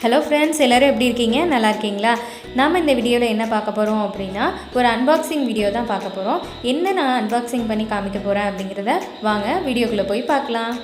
Hello friends, எல்லோரும் எப்படி இருக்கீங்க? நல்லா இருக்கீங்களா? நாம் இந்த வீடியோவில் என்ன பார்க்க போகிறோம் அப்படின்னா, ஒரு அன்பாக்சிங் வீடியோ தான் பார்க்க போகிறோம். என்ன நான் அன்பாக்சிங் பண்ணி காமிக்க போகிறேன் அப்படிங்கிறத வாங்க வீடியோக்குள்ளே போய் பார்க்கலாம்.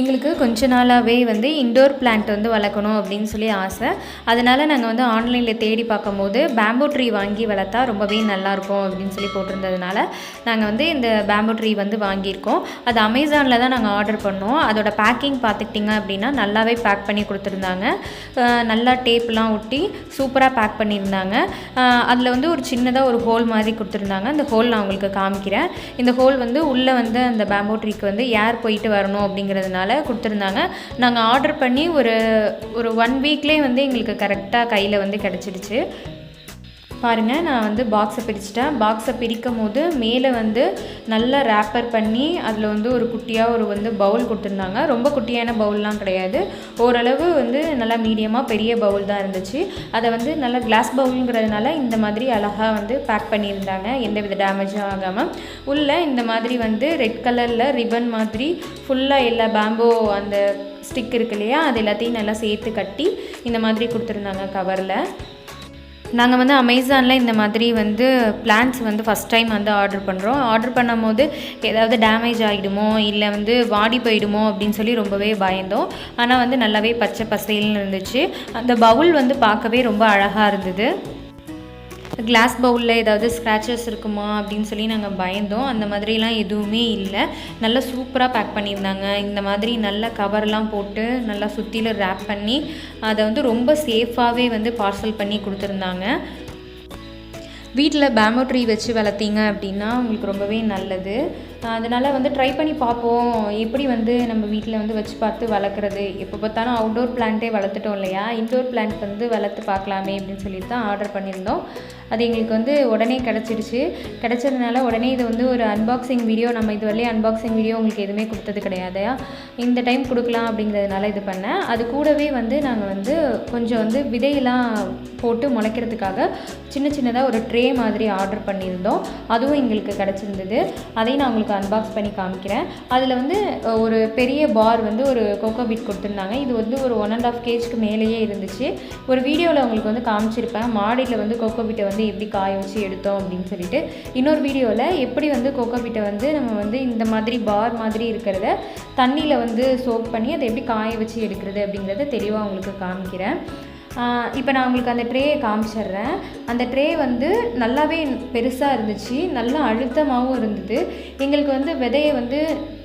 எங்களுக்கு கொஞ்ச நாளாகவே இன்டோர் பிளான்ட் வளர்க்கணும் அப்படின்னு சொல்லி ஆசை. அதனால் நாங்கள் ஆன்லைனில் தேடி பார்க்கும்போது பேம்போ ட்ரீ வாங்கி வளர்த்தா ரொம்பவே நல்லாயிருக்கும் அப்படின்னு சொல்லி போட்டிருந்ததுனால நாங்கள் இந்த பேம்போ ட்ரீ வாங்கியிருக்கோம். அது அமேசானில் தான் நாங்கள் ஆர்டர் பண்ணோம். அதோட பேக்கிங் பார்த்துக்கிட்டிங்க அப்படின்னா நல்லாவே பேக் பண்ணி கொடுத்துருந்தாங்க. நல்லா டேப்லாம் ஒட்டி சூப்பராக பேக் பண்ணியிருந்தாங்க. அதில் ஒரு சின்னதாக ஒரு ஹோல் மாதிரி கொடுத்துருந்தாங்க. அந்த ஹோல் நான் உங்களுக்கு காமிக்கிறேன். இந்த ஹோல் உள்ளே அந்த பேம்போ ட்ரீக்கு ஏர் போயிட்டு வரணும் அப்படிங்கிறதுனால கொடுத்துருந்தாங்க. நாங்கள் ஆர்டர் பண்ணி ஒரு 1 வீக்லேயே எங்களுக்கு கரெக்டாக கையில் கிடச்சிடுச்சு. பாருங்கள், நான் பாக்ஸை பிரிச்சுட்டேன். பாக்ஸை பிரிக்கும் போது மேலே நல்லா ரேப்பர் பண்ணி அதில் ஒரு குட்டியாக ஒரு பவுல் கொடுத்துருந்தாங்க. ரொம்ப குட்டியான பவுல்லாம் கிடையாது, ஓரளவு நல்லா மீடியமாக பெரிய பவுல் தான் இருந்துச்சு. அதை நல்லா கிளாஸ் பவுலுங்கிறதுனால இந்த மாதிரி அழகாக பேக் பண்ணியிருந்தாங்க, எந்தவித டேமேஜும் ஆகாமல். உள்ளே இந்த மாதிரி ரெட் கலரில் ரிப்பன் மாதிரி ஃபுல்லாக எல்லா பேம்போ அந்த ஸ்டிக் இருக்கு இல்லையா, அது எல்லாத்தையும் நல்லா சேர்த்து கட்டி இந்த மாதிரி கொடுத்துருந்தாங்க கவரில். நாங்கள் அமேசானில் இந்த மாதிரி பிளான்ட்ஸ் ஃபஸ்ட் டைம் ஆர்டர் பண்ணுறோம். ஆர்டர் பண்ணும் போது ஏதாவது டேமேஜ் ஆகிடுமோ இல்லை வாடி போயிடுமோ அப்படின்னு சொல்லி ரொம்பவே பயந்தோம். ஆனால் நல்லாவே பச்சை பசேல்னு இருந்துச்சு. அந்த பவுல் பார்க்கவே ரொம்ப அழகாக இருந்தது. கிளாஸ் பவுலில் ஏதாவது ஸ்க்ராச்சஸ் இருக்குமா அப்படின்னு சொல்லி நாங்கள் பயந்தோம். அந்த மாதிரிலாம் எதுவுமே இல்லை, நல்லா சூப்பராக பேக் பண்ணியிருந்தாங்க. இந்த மாதிரி நல்ல கவர்லாம் போட்டு நல்லா சுற்றிலும் ரேப் பண்ணி அதை ரொம்ப சேஃபாகவே பார்சல் பண்ணி கொடுத்துருந்தாங்க. வீட்டில் பேம்போ ட்ரீ வச்சு வளர்த்தீங்க அப்படின்னா உங்களுக்கு ரொம்பவே நல்லது. அதனால் ட்ரை பண்ணி பார்ப்போம், எப்படி நம்ம வீட்டில் வச்சு பார்த்து வளர்க்குறது. எப்போ பார்த்தாலும் அவுட்டோர் பிளான்ட்டே வளர்த்துட்டோம் இல்லையா, இன்டோர் பிளான்ட் வளர்த்து பார்க்கலாமே அப்படின்னு சொல்லிட்டு தான் ஆர்டர் பண்ணியிருந்தோம். அது எங்களுக்கு உடனே கிடச்சிடுச்சு. கிடச்சதுனால உடனே இது ஒரு அன்பாக்சிங் வீடியோ. நம்ம இதுவரையும் அன்பாக்சிங் வீடியோ உங்களுக்கு எதுவுமே கொடுத்தது கிடையாது, இந்த டைம் கொடுக்கலாம் அப்படிங்கிறதுனால இது பண்ணேன். அது கூடவே நாங்கள் கொஞ்சம் விதையெல்லாம் போட்டு முளைக்கிறதுக்காக சின்னதாக ஒரு ட்ரே மாதிரி ஆர்டர் பண்ணியிருந்தோம். அதுவும் எங்களுக்கு கிடச்சிருந்தது. அதையும் நான் உங்களுக்கு அன்பாக்ஸ் பண்ணி காமிக்கிறேன். அதில் ஒரு பெரிய பார் ஒரு கோகோ பீட் கொடுத்துருந்தாங்க. இது ஒரு 1.5 kg மேலேயே இருந்துச்சு. ஒரு வீடியோவில் உங்களுக்கு காமிச்சிருப்பேன், மாடியில் கோகோ பீட்டை எப்படி காய வச்சு எடுத்தோம் அப்படின்னு சொல்லிட்டு. இன்னொரு வீடியோவில் எப்படி கோகோ பீட்டை நம்ம இந்த மாதிரி பார் மாதிரி இருக்கிறத தண்ணியில் சோக் பண்ணி அதை எப்படி காய வச்சு எடுக்கிறது அப்படிங்கிறத தெளிவாக உங்களுக்கு காமிக்கிறேன். இப்போ நான் உங்களுக்கு அந்த ட்ரேயை காமிச்சிட்றேன். அந்த ட்ரே நல்லாவே பெருசாக இருந்துச்சு, நல்லா அழுத்தமாகவும் இருந்தது. எங்களுக்கு விதையை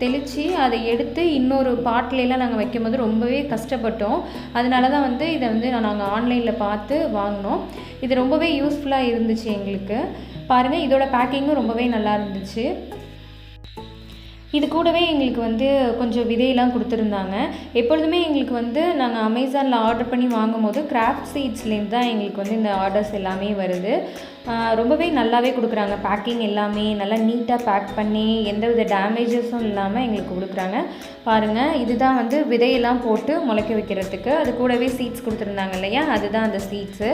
தெளித்து அதை எடுத்து இன்னொரு பாட்டிலெலாம் நாங்கள் வைக்கும்போது ரொம்பவே கஷ்டப்பட்டோம். அதனால தான் இதை நாங்கள் ஆன்லைனில் பார்த்து வாங்கினோம். இது ரொம்பவே யூஸ்ஃபுல்லாக இருந்துச்சு எங்களுக்கு. பாருங்கள், இதோட பேக்கிங்கும் ரொம்பவே நல்லா இருந்துச்சு. இது கூடவே எங்களுக்கு கொஞ்சம் விதையெல்லாம் கொடுத்துருந்தாங்க. எப்பொழுதுமே எங்களுக்கு நாங்கள் அமேசானில் ஆர்டர் பண்ணி வாங்கும்போது கிராஃப்ட் சீட்ஸ்லேருந்து தான் எங்களுக்கு இந்த ஆர்டர்ஸ் எல்லாமே வருது. ரொம்பவே நல்லாவே கொடுக்குறாங்க. பேக்கிங் எல்லாமே நல்லா நீட்டாக பேக் பண்ணி எந்தவித டேமேஜஸும் இல்லாமல் எங்களுக்கு கொடுக்குறாங்க. பாருங்கள், இதுதான் விதையெல்லாம் போட்டு முளைக்க வைக்கிறதுக்கு. அது கூடவே சீட்ஸ் கொடுத்துருந்தாங்க இல்லையா, அதுதான் அந்த சீட்ஸு.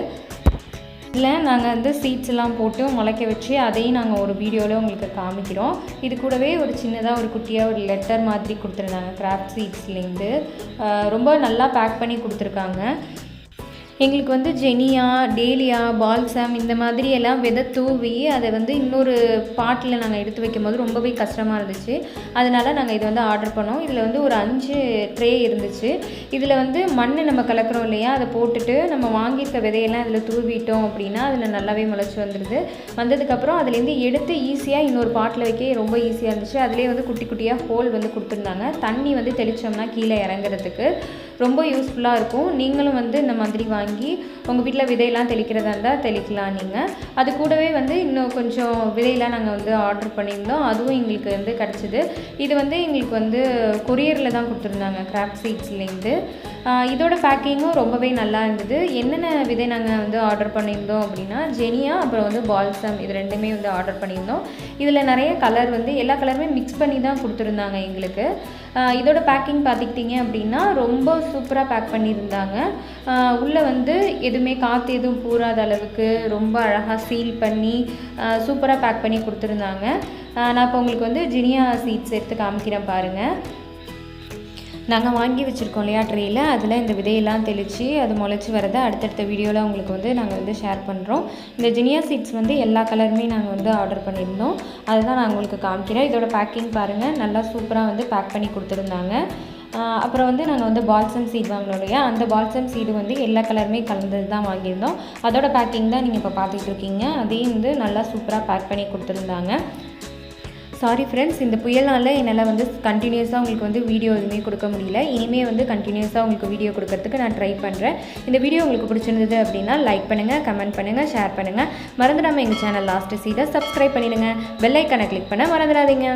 இல்லை, நாங்கள் சீட்ஸ் எல்லாம் போட்டு முளைக்க வச்சு அதையும் நாங்கள் ஒரு வீடியோவில் உங்களுக்கு காமிக்கிறோம். இது கூடவே ஒரு சின்னதாக ஒரு குட்டியாக ஒரு லெட்டர் மாதிரி கொடுத்துருந்தாங்க கிராஃப்ட் சீட்ஸ்லேருந்து. ரொம்ப நல்லா பேக் பண்ணி கொடுத்துருக்காங்க. எங்களுக்கு ஜெனியா, டேலியா, பால்சம் இந்த மாதிரி எல்லாம் விதை தூவி அதை இன்னொரு பாட்டில் நாங்கள் எடுத்து வைக்கும் போது ரொம்பவே கஷ்டமாக இருந்துச்சு. அதனால் நாங்கள் இது ஆர்டர் பண்ணோம். இதில் ஒரு 5 ட்ரே இருந்துச்சு. இதில் மண் நம்ம கலக்கிறோம் இல்லையா, அதை போட்டுட்டு நம்ம வாங்கியிருக்க விதையெல்லாம் இதில் தூவிட்டோம் அப்படின்னா அதில் நல்லாவே முளைச்சி வந்துடுது. வந்ததுக்கப்புறம் அதுலேருந்து எடுத்து ஈஸியாக இன்னொரு பாட்டில் வைக்க ரொம்ப ஈஸியாக இருந்துச்சு. அதிலே குட்டி குட்டியாக ஹோல் கொடுத்துருந்தாங்க. தண்ணி தெளித்தோம்னா கீழே இறங்குறதுக்கு ரொம்ப யூஸ்ஃபுல்லாக இருக்கும். நீங்களும் இந்த மாதிரி வாங்கி உங்கள் வீட்டில் விதையெல்லாம் தெளிக்கிறதா இருந்தால் தெளிக்கலாம் நீங்கள். அது கூடவே இன்னும் கொஞ்சம் விதையெல்லாம் நாங்கள் ஆர்டர் பண்ணியிருந்தோம். அதுவும் எங்களுக்கு கிடச்சிது. இது எங்களுக்கு கொரியரில் தான் கொடுத்துருந்தாங்க கிராஃப்ட் சீட்ஸ்லேருந்து. இதோட பேக்கிங்கும் ரொம்பவே நல்லா இருந்தது. என்னென்ன விதை நாங்கள் வந்து ஆர்டர் பண்ணியிருந்தோம் அப்படின்னா ஜெனியா, அப்புறம் வந்து பால்சம், இது ரெண்டுமே வந்து ஆர்டர் பண்ணியிருந்தோம். இதில் நிறைய கலர் வந்து எல்லா கலருமே மிக்ஸ் பண்ணி தான் கொடுத்துருந்தாங்க எங்களுக்கு. இதோட பேக்கிங் பார்த்துக்கிட்டிங்க அப்படின்னா ரொம்ப சூப்பராக பேக் பண்ணியிருந்தாங்க. உள்ளே வந்து எதுவுமே காற்று எதுவும் பூராத அளவுக்கு ரொம்ப அழகாக சீல் பண்ணி சூப்பராக பேக் பண்ணி கொடுத்துருந்தாங்க. நான் இப்போ உங்களுக்கு வந்து ஜினியா சீட்ஸ் எடுத்து காமிக்கிறேன் பாருங்கள். நாங்கள் வாங்கி வச்சுருக்கோம் இல்லையா ட்ரேயில், அதில் இந்த விதையெல்லாம் தெளித்து அது முளைச்சி வரதை அடுத்தடுத்த வீடியோவில் உங்களுக்கு வந்து நாங்கள் வந்து ஷேர் பண்ணுறோம். இந்த ஜினியா சீட்ஸ் வந்து எல்லா கலருமே நாங்கள் வந்து ஆர்டர் பண்ணியிருந்தோம். அதுதான் நான் உங்களுக்கு காமிக்கிறேன். இதோட பேக்கிங் பாருங்கள், நல்லா சூப்பராக வந்து பேக் பண்ணி கொடுத்துருந்தாங்க. அப்புறம் வந்து நாங்கள் வந்து பால்சம் சீட் வாங்கினோம் இல்லையா, அந்த பால்சம் சீடு வந்து எல்லா கலருமே கலந்தது தான் வாங்கியிருந்தோம். அதோட பேக்கிங் தான் நீங்கள் இப்போ பார்த்துட்ருக்கீங்க. அதையும் வந்து நல்லா சூப்பராக பேக் பண்ணி கொடுத்துருந்தாங்க. சாரி ஃப்ரெண்ட்ஸ், இந்த புயல்னால் என்னால் வந்து கண்டினியூஸாக உங்களுக்கு வந்து வீடியோ எதுவுமே கொடுக்க முடியல. இனிமேல் வந்து கண்டினியூஸாக உங்களுக்கு வீடியோ கொடுக்கறதுக்கு நான் ட்ரை பண்ணுறேன். இந்த வீடியோ உங்களுக்கு பிடிச்சிருந்தது அப்படின்னா லைக் பண்ணுங்கள், கமெண்ட் பண்ணுங்கள், ஷேர் பண்ணுங்கள். மறந்துடாமல் எங்கள் சேனல் லாஸ்ட்டு சீதை சப்ஸ்கிரைப் பண்ணிடுங்க. பெல் ஐக்கானை கிளிக் பண்ண மறந்துடாதீங்க.